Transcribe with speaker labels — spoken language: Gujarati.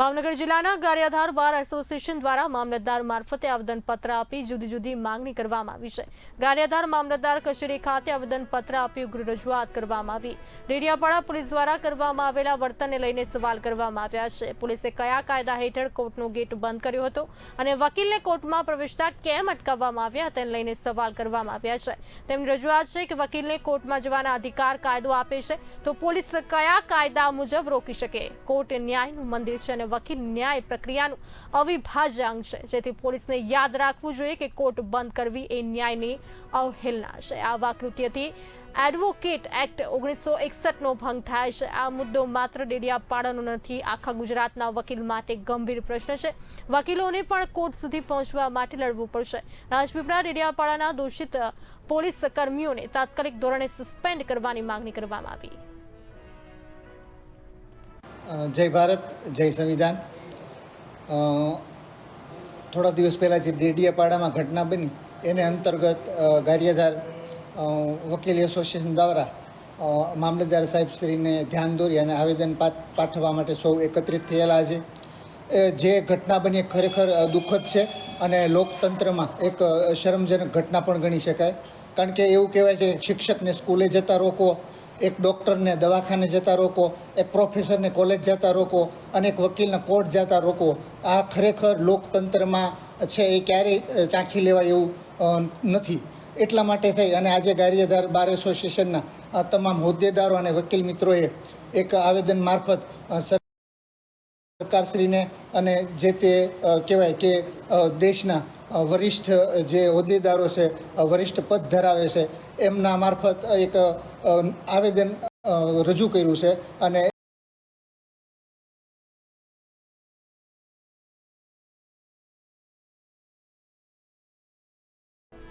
Speaker 1: ભાવનગર જિલ્લાના ગારિયાધાર બાર એસોસિએશન દ્વારા મામલતદાર મારફતે આવેદનપત્ર આપી જુદી જુદી માંગણી કરવામાં આવી છે। ગારિયાધાર મામલતદાર કચેરી ખાતે આવેદનપત્ર આપી ઉગ્ર રજૂઆત કરવામાં આવી। ડેડિયાપાડા પોલીસ દ્વારા કરવામાં આવેલા વર્તનને લઈને સવાલ કરવામાં આવ્યા છે। પોલીસે કયા કાયદા હેઠળ કોર્ટનો ગેટ બંધ કર્યો હતો અને વકીલને કોર્ટમાં પ્રવેશતા કેમ અટકાવવામાં આવ્યા તેને લઈને સવાલ કરવામાં આવ્યા છે। તેમની રજૂઆત છે કે વકીલને કોર્ટમાં જવાના અધિકાર કાયદો આપે છે તો પોલીસ કયા કાયદા મુજબ રોકી શકે। કોર્ટ ન્યાયનું મંદિર છે, વકીલ ન્યાય પ્રક્રિયાનું અવિભાજ્ય અંગ છે, જેથી પોલીસને યાદ રાખવું જોઈએ કે કોર્ટ બંધ કરવી એ ન્યાયની અવહેલના છે। આવા કૃત્યથી એડવોકેટ એક્ટ 1961નો ભંગ થાય છે। આ મુદ્દો માત્ર ડેડિયાપાડાનો નથી, આખા ગુજરાતના વકીલ માટે ગંભીર પ્રશ્ન છે। વકીલોને પણ કોર્ટ સુધી પહોંચવા માટે લડવું પડશે। રાજપીપળા ડેડિયાપાડાના દોષિત પોલીસ કર્મીઓને તાત્કાલિક ધોરણે સસ્પેન્ડ કરવાની માંગણી કરવામાં આવી।
Speaker 2: જય ભારત, જય સંવિધાન। થોડા દિવસ પહેલાં જે ડેડિયાપાડામાં ઘટના બની એને અંતર્ગત ગારિયાધાર વકીલ એસોસિએશન દ્વારા મામલતદાર સાહેબશ્રીને ધ્યાન દોરી અને આવેદન પાઠવવા માટે સૌ એકત્રિત થયેલા છે। જે ઘટના બની ખરેખર દુઃખદ છે અને લોકતંત્રમાં એક શરમજનક ઘટના પણ ગણી શકાય। કારણ કે એવું કહેવાય છે કે શિક્ષકને સ્કૂલે જતા રોકો, એક ડૉક્ટરને દવાખાને જતા રોકો, એક પ્રોફેસરને કોલેજ જતા રોકો અને એક વકીલને કોર્ટ જતા રોકો, આ ખરેખર લોકતંત્રમાં છે એ ક્યારેય ચાખી લેવાય એવું નથી। એટલા માટે થઈ અને આજે ગારિયાધાર બાર એસોસિએશનના તમામ હોદ્દેદારો અને વકીલ મિત્રોએ એક આવેદન મારફત સરકારશ્રીને અને જે તે કહેવાય કે દેશના વરિષ્ઠ જે હોદ્દેદારો છે, વરિષ્ઠ પદ ધરાવે છે, એમના મારફત એક આવેદન રજૂ કર્યું છે અને